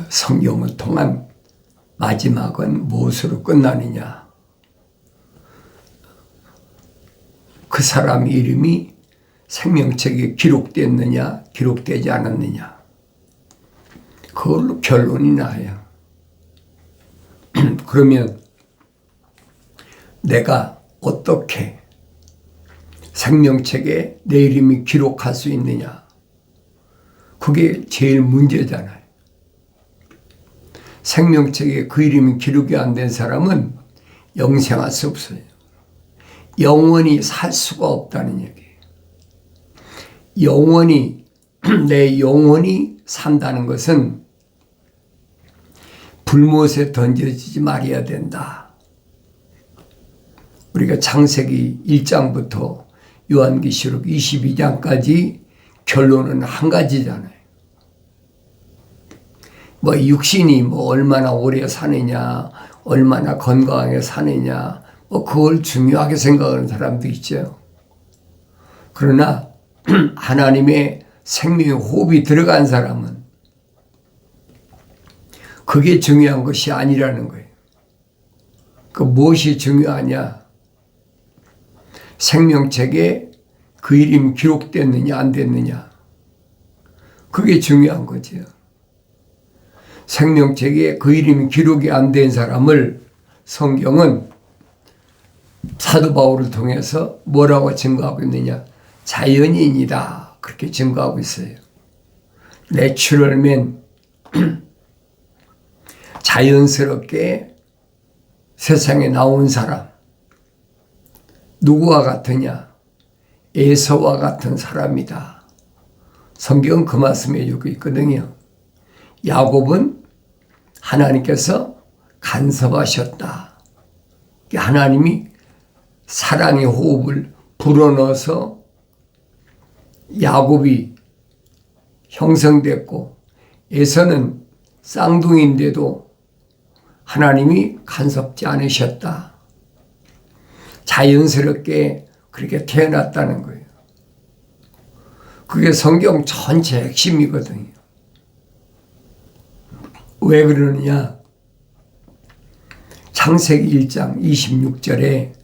성경을 통한 마지막은 무엇으로 끝나느냐? 그 사람 이름이 생명책에 기록됐느냐, 기록되지 않았느냐. 그걸로 결론이 나요. 그러면 내가 어떻게 생명책에 내 이름이 기록할 수 있느냐? 그게 제일 문제잖아요. 생명책에 그 이름이 기록이 안 된 사람은 영생할 수 없어요. 영원히 살 수가 없다는 얘기예요. 영원히, 내 영혼이 산다는 것은 불못에 던져지지 말아야 된다. 우리가 창세기 1장부터 요한계시록 22장까지 결론은 한 가지잖아요. 육신이 얼마나 오래 사느냐, 얼마나 건강하게 사느냐, 그걸 중요하게 생각하는 사람도 있죠. 그러나 하나님의 생명의 호흡이 들어간 사람은 그게 중요한 것이 아니라는 거예요. 그 무엇이 중요하냐? 생명책에 그 이름이 기록됐느냐 안 됐느냐. 그게 중요한 거죠. 생명책에 그 이름이 기록이 안 된 사람을 성경은 사도 바울을 통해서 뭐라고 증거하고 있느냐? 자연인이다. 그렇게 증거하고 있어요. 내추럴맨, 자연스럽게 세상에 나온 사람. 누구와 같으냐? 에서와 같은 사람이다. 성경은 그 말씀을 해주고 있거든요. 야곱은 하나님께서 간섭하셨다. 하나님이 사랑의 호흡을 불어넣어서 야곱이 형성됐고, 에서는 쌍둥이인데도 하나님이 간섭지 않으셨다. 자연스럽게 그렇게 태어났다는 거예요. 그게 성경 전체 핵심이거든요. 왜 그러느냐? 창세기 1장 26절에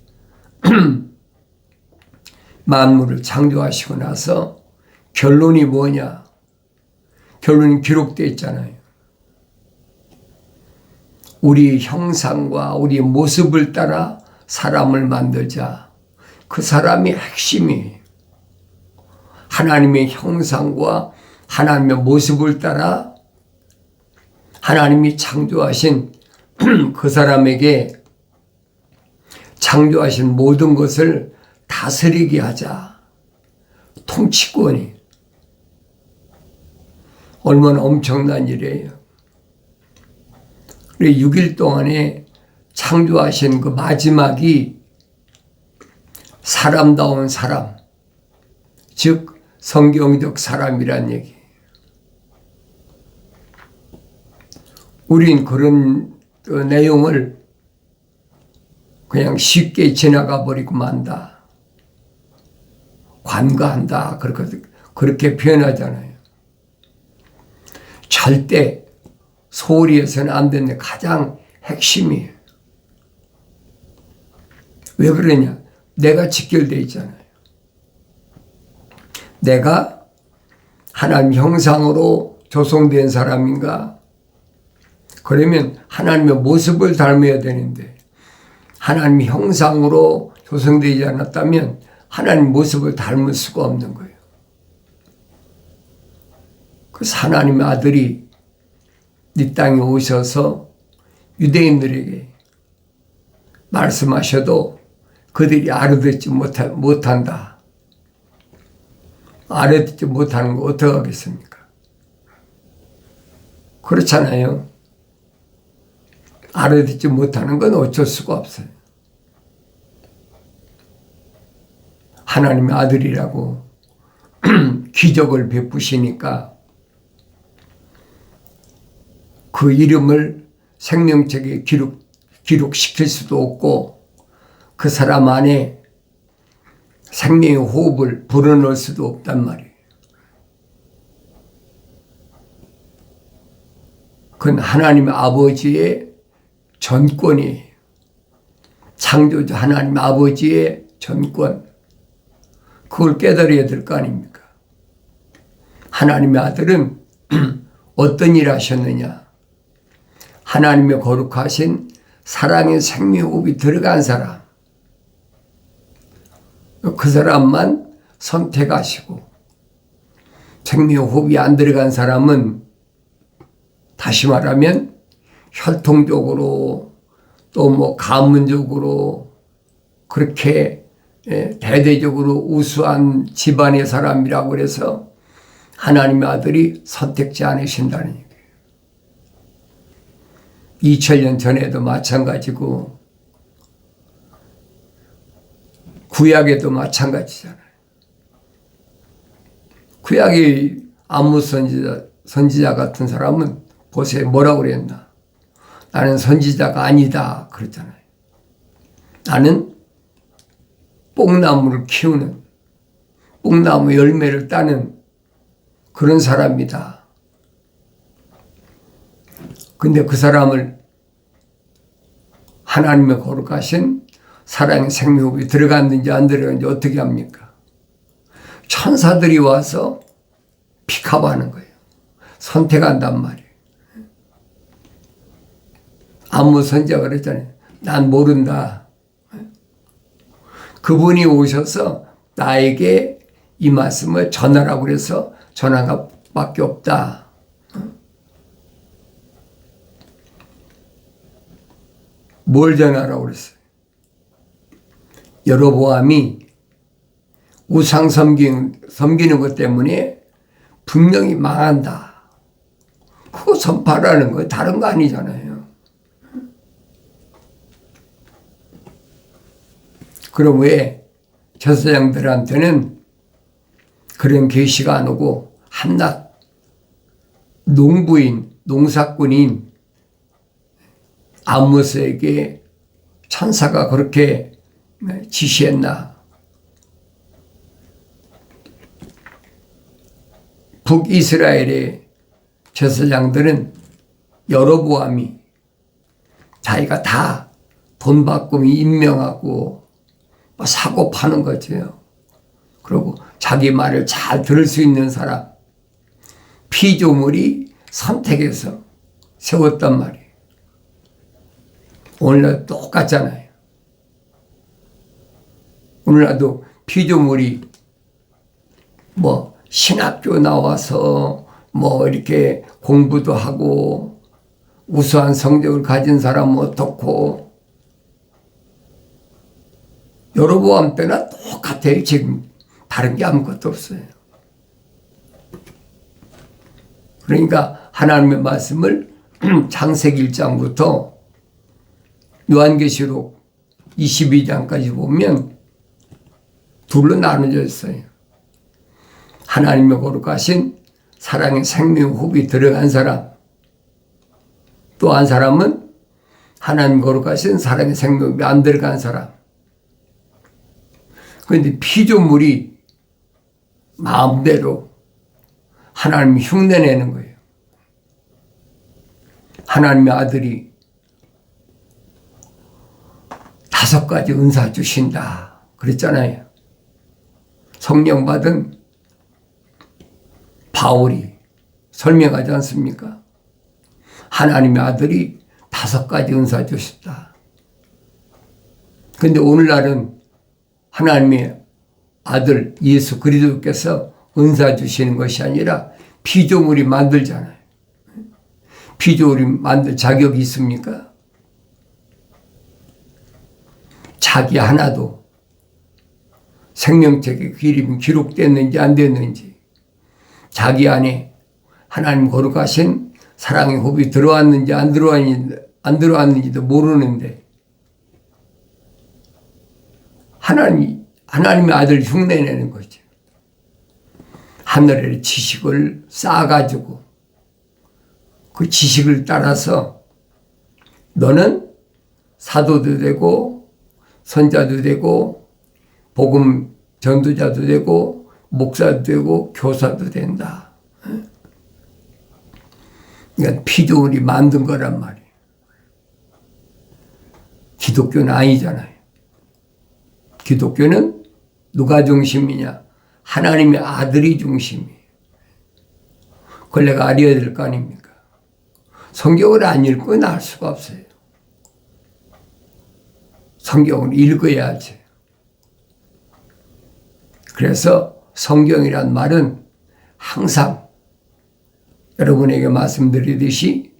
만물을 창조하시고 나서 결론이 뭐냐? 결론이 기록되어 있잖아요. 우리 형상과 우리 모습을 따라 사람을 만들자. 그 사람이 핵심이에요. 하나님의 형상과 하나님의 모습을 따라 하나님이 창조하신 그 사람에게 창조하신 모든 것을 다스리게 하자. 통치권이. 얼마나 엄청난 일이에요. 6일 동안에 창조하신 그 마지막이 사람다운 사람, 즉 성경적 사람이란 얘기예요. 우린 그런 내용을 그냥 쉽게 지나가 버리고 만다. 관가한다. 그렇게 표현하잖아요. 절대 소홀히 해서는 안 되는 가장 핵심이에요. 왜 그러냐? 내가 직결되어 있잖아요. 내가 하나님 형상으로 조성된 사람인가? 그러면 하나님의 모습을 닮아야 되는데 하나님 형상으로 조성되지 않았다면 하나님 모습을 닮을 수가 없는 거예요. 그래서 하나님의 아들이 이 땅에 오셔서 유대인들에게 말씀하셔도 그들이 알아듣지 못한다. 알아듣지 못하는 거 어떻게 하겠습니까? 그렇잖아요. 알아듣지 못하는 건 어쩔 수가 없어요. 하나님의 아들이라고 기적을 베푸시니까 그 이름을 생명책에 기록시킬 수도 없고 그 사람 안에 생명의 호흡을 불어넣을 수도 없단 말이에요. 그건 하나님 아버지의 전권이에요. 창조주 하나님 아버지의 전권. 그걸 깨달아야 될 거 아닙니까? 하나님의 아들은 어떤 일을 하셨느냐? 하나님의 거룩하신 사랑의 생명호흡이 들어간 사람, 그 사람만 선택하시고, 생명호흡이 안 들어간 사람은 다시 말하면 혈통적으로 또 뭐 가문적으로 그렇게 대대적으로 우수한 집안의 사람이라고 그래서 하나님의 아들이 선택지 않으신다는 얘기예요. 2000년 전에도 마찬가지고 구약에도 마찬가지잖아요. 구약의 아무 선지자 같은 사람은 보세요. 뭐라고 그랬나? 나는 선지자가 아니다 그랬잖아요. 나는 뽕나무를 키우는, 뽕나무 열매를 따는 그런 사람이다. 근데 그 사람을 하나님의 거룩하신 사랑의 생명호흡이 들어갔는지 안 들어갔는지 어떻게 합니까? 천사들이 와서 픽업하는 거예요. 선택한단 말이에요. 아무 선지자가 그랬잖아요. 난 모른다. 그분이 오셔서 나에게 이 말씀을 전하라고 그래서 전한 것밖에 없다. 뭘 전하라고 그랬어요? 여로보암이 우상 섬기는 것 때문에 분명히 망한다. 그거 선포하라는 거예요. 다른 거 아니잖아요. 그럼 왜 제사장들한테는 그런 계시가 안 오고 한낱 농부인, 농사꾼인 아모스에게 천사가 그렇게 지시했나? 북이스라엘의 제사장들은 여로보암이 자기가 다 돈 받고 임명하고 사고 파는 거죠. 그리고 자기 말을 잘 들을 수 있는 사람, 피조물이 선택해서 세웠단 말이에요. 오늘날 똑같잖아요. 오늘날도 피조물이 뭐 신학교 나와서 뭐 이렇게 공부도 하고 우수한 성적을 가진 사람은 어떻고, 여로보암 때나 똑같아요. 지금 다른 게 아무것도 없어요. 그러니까 하나님의 말씀을 창세기 1장부터 요한계시록 22장까지 보면 둘로 나눠져 있어요. 하나님의 거룩하신 사랑의 생명호흡이 들어간 사람, 또 한 사람은 하나님 거룩하신 사랑의 생명호흡이 안 들어간 사람. 그런데 피조물이 마음대로 하나님이 흉내내는 거예요. 하나님의 아들이 5가지 은사 주신다 그랬잖아요. 성령 받은 바울이 설명하지 않습니까? 하나님의 아들이 5가지 은사 주셨다. 그런데 오늘날은 하나님의 아들 예수 그리스도께서 은사 주시는 것이 아니라 피조물이 만들잖아요. 피조물이 만들 자격이 있습니까? 자기 하나도 생명책에 이름이 기록됐는지 안 됐는지, 자기 안에 하나님 거룩하신 사랑의 호흡이 들어왔는지 안 들어왔는지도 모르는데 하나님의 아들 흉내내는 거죠. 하늘의 지식을 쌓아가지고 그 지식을 따라서 너는 사도도 되고 선자도 되고 복음 전도자도 되고 목사도 되고 교사도 된다. 그러니까 피조물이 만든 거란 말이에요. 기독교는 아니잖아요. 기독교는 누가 중심이냐? 하나님의 아들이 중심이에요. 그걸 내가 알아야 될 거 아닙니까? 성경을 안 읽고 알 수가 없어요. 성경을 읽어야지. 그래서 성경이란 말은 항상 여러분에게 말씀드리듯이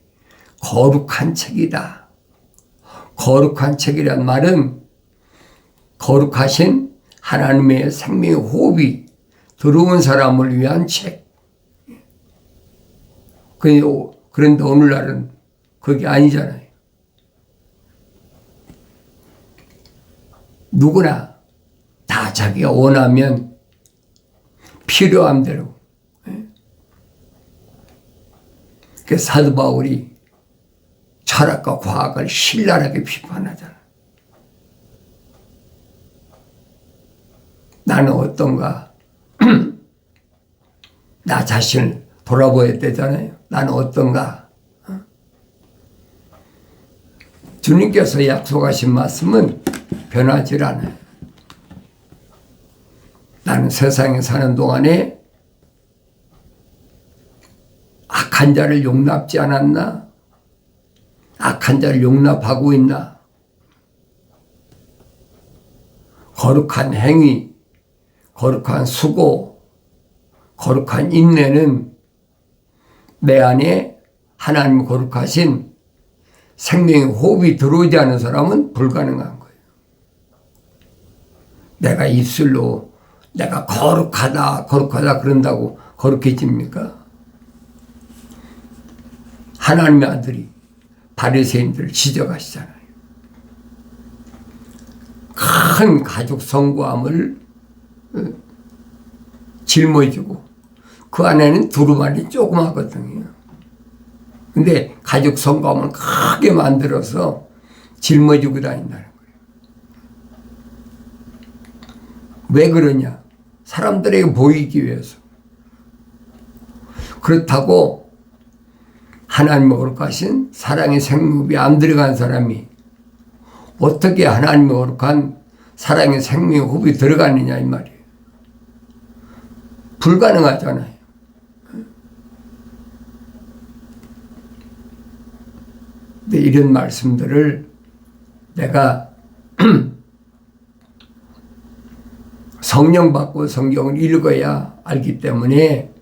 거룩한 책이다. 거룩한 책이란 말은 거룩하신 하나님의 생명의 호흡이 들어온 사람을 위한 책. 그런데 오늘날은 그게 아니잖아요. 누구나 다 자기가 원하면 필요한 대로. 그 사도 바울이 철학과 과학을 신랄하게 비판하잖아. 나는 어떤가? 나 자신을 돌아봐야 되잖아요. 나는 어떤가? 주님께서 약속하신 말씀은 변하지 않아요. 나는 세상에 사는 동안에 악한 자를 용납지 않았나? 악한 자를 용납하고 있나? 거룩한 행위, 거룩한 수고, 거룩한 인내는 내 안에 하나님 거룩하신 생명의 호흡이 들어오지 않은 사람은 불가능한 거예요. 내가 입술로 내가 거룩하다 그런다고 거룩해집니까? 하나님의 아들이 바리새인들을 지적하시잖아요. 큰 가죽 성구함을 짊어지고 그 안에는 두루마리 조그마거든요. 근데 가죽 성구함을 크게 만들어서 짊어지고 다닌다는 거예요. 왜 그러냐? 사람들에게 보이기 위해서. 그렇다고 하나님의 거룩하신 사랑의 생명이 안 들어간 사람이 어떻게 하나님의 거룩한 사랑의 생명의 호흡이 들어가느냐 이 말이에요. 불가능하잖아요. 근데 이런 말씀들을 내가 성령 받고 성경을 읽어야 알기 때문에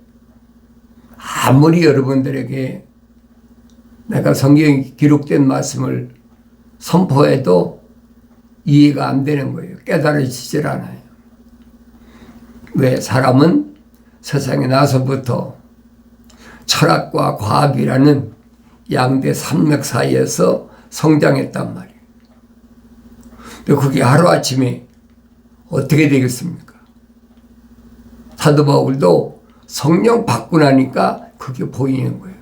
아무리 여러분들에게 내가 성경에 기록된 말씀을 선포해도 이해가 안 되는 거예요. 깨달아지질 않아요. 왜? 사람은 세상에 나서부터 철학과 과학이라는 양대 산맥 사이에서 성장했단 말이에요. 근데 그게 하루아침에 어떻게 되겠습니까? 사도 바울도 성령 받고 나니까 그게 보이는 거예요.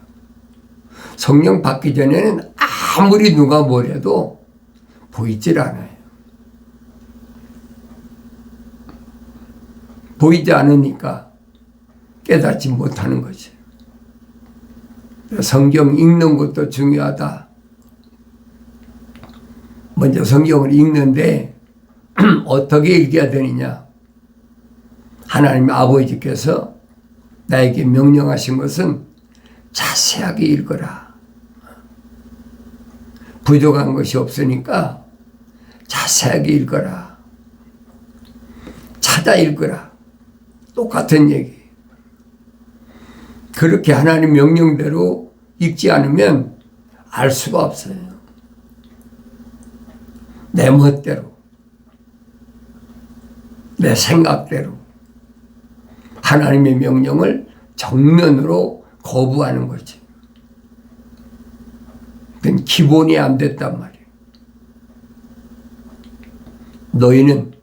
성령 받기 전에는 아무리 누가 뭐래도 보이질 않아요. 보이지 않으니까 깨닫지 못하는 거지. 성경 읽는 것도 중요하다. 먼저 성경을 읽는데 어떻게 읽어야 되느냐? 하나님 아버지께서 나에게 명령하신 것은 자세하게 읽어라. 부족한 것이 없으니까 자세하게 읽어라. 찾아 읽어라. 똑같은 얘기. 그렇게 하나님 명령대로 읽지 않으면 알 수가 없어요. 내 멋대로, 내 생각대로 하나님의 명령을 정면으로 거부하는 거지. 그건 기본이 안 됐단 말이에요. 너희는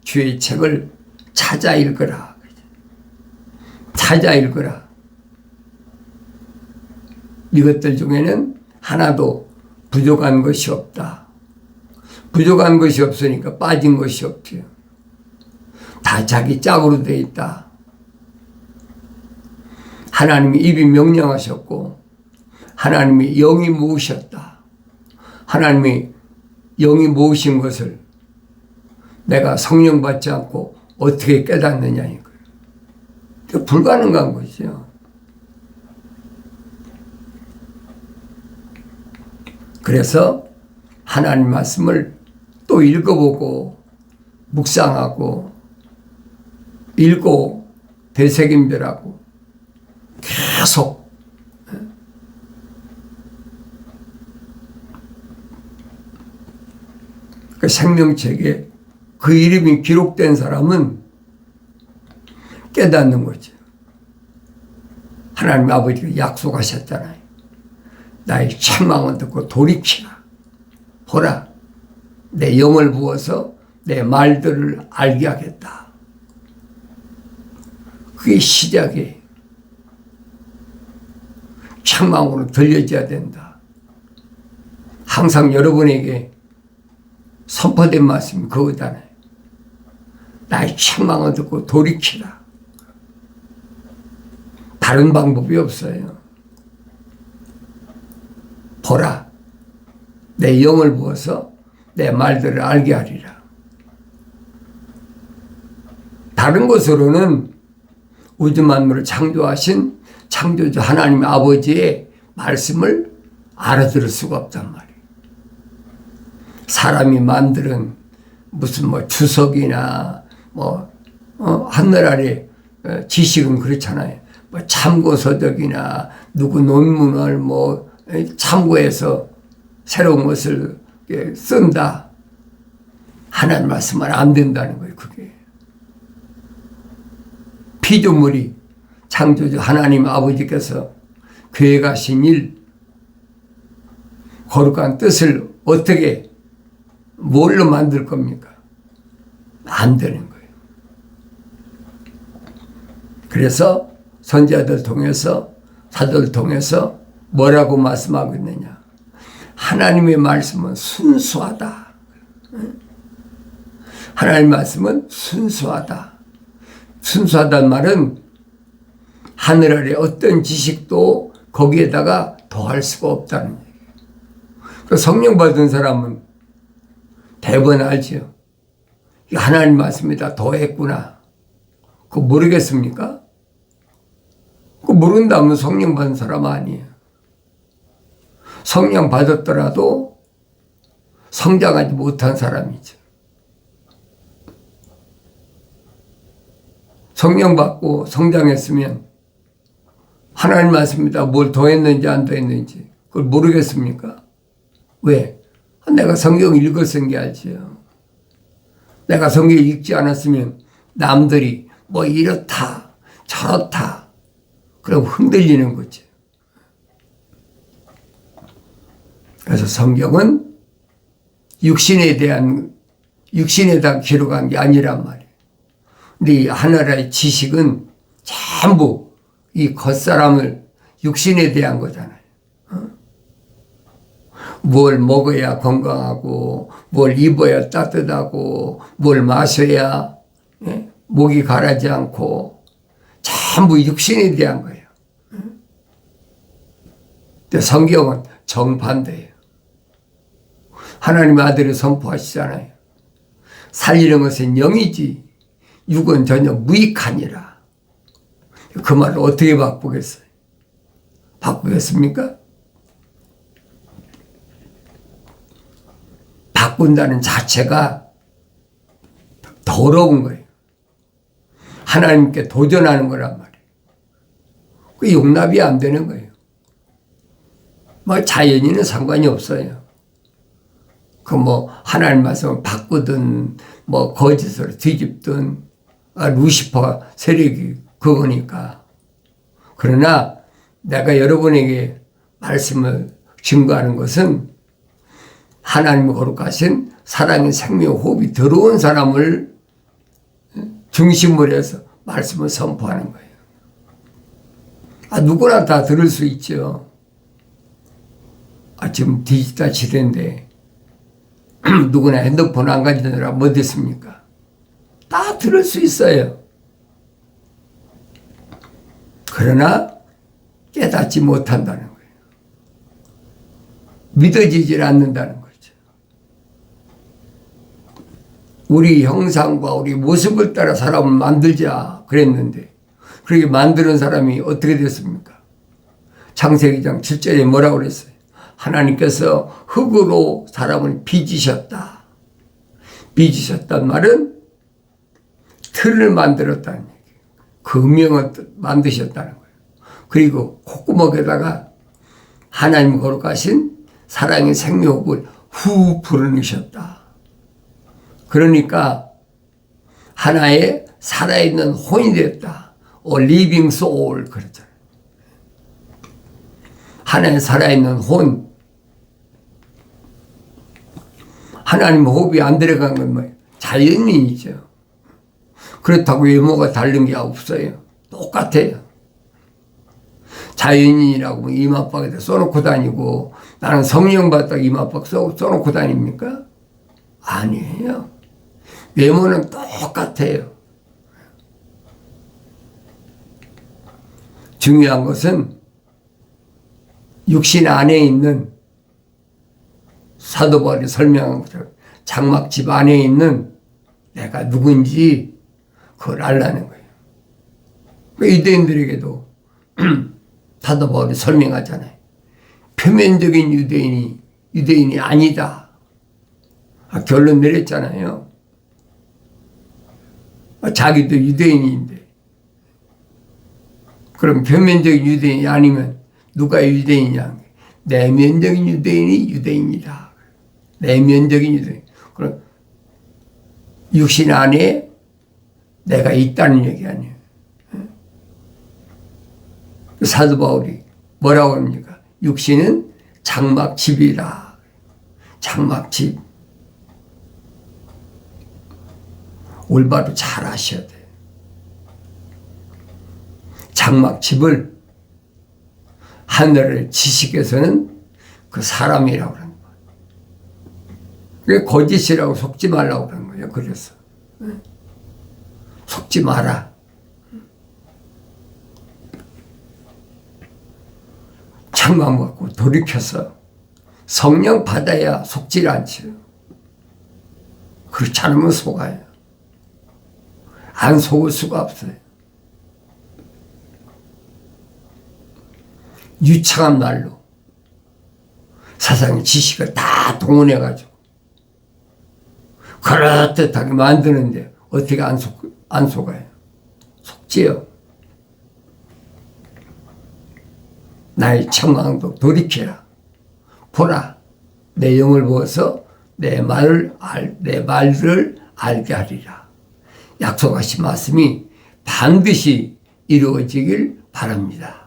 주의 책을 찾아 읽어라. 찾아 읽어라. 이것들 중에는 하나도 부족한 것이 없다. 부족한 것이 없으니까 빠진 것이 없지요. 다 자기 짝으로 되어 있다. 하나님이 입이 명령하셨고 하나님의 영이 모으셨다. 하나님의 영이 모으신 것을 내가 성령 받지 않고 어떻게 깨닫느냐 이거예요. 불가능한 거죠. 그래서 하나님 말씀을 또 읽어보고 묵상하고 읽고 되새김질하고 계속 그 생명책에 그 이름이 기록된 사람은 깨닫는 거죠. 하나님 아버지가 약속하셨잖아요. 나의 책망을 듣고 돌이키라. 보라, 내 영을 부어서 내 말들을 알게 하겠다. 그게 시작이에요. 책망으로 들려져야 된다. 항상 여러분에게 선포된 말씀이 그거잖아요. 나의 책망을 듣고 돌이키라. 다른 방법이 없어요. 보라, 내 영을 부어서 내 말들을 알게 하리라. 다른 것으로는 우주 만물을 창조하신 창조주 하나님 아버지의 말씀을 알아들을 수가 없단 말이에요. 사람이 만드는 무슨 뭐 주석이나 하늘 아래 지식은 그렇잖아요. 뭐 참고서적이나 누구 논문을 참고해서 새로운 것을 쓴다. 하나님 말씀은 안 된다는 거예요. 그게 피조물이 창조주 하나님 아버지께서 계획하신 일, 거룩한 뜻을 어떻게 뭘로 만들 겁니까? 안 되는 거예요. 그래서 선지자들 통해서 사도를 통해서 뭐라고 말씀하고 있느냐? 하나님의 말씀은 순수하다. 하나님의 말씀은 순수하다. 순수하다는 말은 하늘 아래 어떤 지식도 거기에다가 더할 수가 없다는 얘기예요. 그 성령 받은 사람은 대번 알죠. 하나님 말씀에다 더했구나. 그거 모르겠습니까? 그거 모른다면 성령 받은 사람 아니에요. 성령 받았더라도 성장하지 못한 사람이죠. 성령 받고 성장했으면 하나님 말씀에다 뭘 더했는지 안 더했는지 그걸 모르겠습니까? 왜? 내가 성경 읽었은 게 알지요. 내가 성경 읽지 않았으면 남들이 뭐 이렇다 저렇다 그럼 흔들리는 거지. 그래서 성경은 육신에다 기록한 게 아니란 말이에요. 근데 이 하나라의 지식은 전부 이 겉사람을 육신에 대한 거잖아요. 뭘 먹어야 건강하고 뭘 입어야 따뜻하고 뭘 마셔야 목이 가라지 않고 전부 육신에 대한 거예요. 근데 성경은 정반대예요. 하나님의 아들을 선포하시잖아요. 살리는 것은 영이지 육은 전혀 무익하니라. 그 말을 어떻게 바꾸겠어요? 바꾸겠습니까? 바꾼다는 자체가 더러운 거예요. 하나님께 도전하는 거란 말이에요. 그 용납이 안 되는 거예요. 뭐 자연인은 상관이 없어요. 그 하나님 말씀을 바꾸든 거짓으로 뒤집든 루시퍼 세력이 그거니까. 그러나 내가 여러분에게 말씀을 증거하는 것은 하나님의 거룩하신 사랑의 생명 호흡이 들어온 사람을 중심으로 해서 말씀을 선포하는 거예요. 누구나 다 들을 수 있죠. 지금 디지털 시대인데 누구나 핸드폰 안 가지느라 뭐 됐습니까? 다 들을 수 있어요. 그러나 깨닫지 못한다는 거예요. 믿어지질 않는다는 거죠. 우리 형상과 우리 모습을 따라 사람을 만들자 그랬는데 그렇게 만드는 사람이 어떻게 됐습니까? 창세기 2장 7절에 뭐라고 그랬어요? 하나님께서 흙으로 사람을 빚으셨다. 빚으셨단 말은 틀을 만들었다는 얘기예요. 금형을 만드셨다는 거예요. 그리고 콧구멍에다가 하나님 거룩하신 사랑의 생명을 후 불어넣으셨다. 그러니까 하나의 살아있는 혼이 됐다. living soul 그랬잖아요. 하나의 살아있는 혼. 하나님 호흡이 안 들어간 건 뭐예요? 자연인이죠. 그렇다고 외모가 다른 게 없어요. 똑같아요. 자연인이라고 이마박에다 써놓고 다니고 나는 성령 받다가 이마박 써놓고 다닙니까? 아니에요. 외모는 똑같아요. 중요한 것은 육신 안에 있는 사도 바울이 설명한 것처럼 장막집 안에 있는 내가 누군지 그걸 알라는 거예요. 유대인들에게도 사도 바울이 설명하잖아요. 표면적인 유대인이 아니다. 결론 내렸잖아요. 자기도 유대인인데. 그럼 표면적인 유대인이 아니면 누가 유대인이냐? 내면적인 유대인이 유대인이다. 내면적인 유대인. 그럼 육신 안에 내가 있다는 얘기 아니에요. 사도 바울이 뭐라고 합니까? 육신은 장막집이다. 장막집. 올바로 잘 아셔야 돼요. 장막집을 하늘의 지식에서는 그 사람이라고 하는 거예요. 그게 거짓이라고 속지 말라고 그러는 거예요. 그래서 속지 마라. 창만 먹고 돌이켜서 성령 받아야 속질 않죠. 그렇지 않으면 속아요. 안 속을 수가 없어요. 유창한 말로 세상의 지식을 다 동원해가지고 그럴듯하게 만드는데 어떻게 안 속아요? 속지요. 나의 청망도 돌이켜라. 보라. 내 영을 부어서 내 말을 알게 하리라. 약속하신 말씀이 반드시 이루어지길 바랍니다.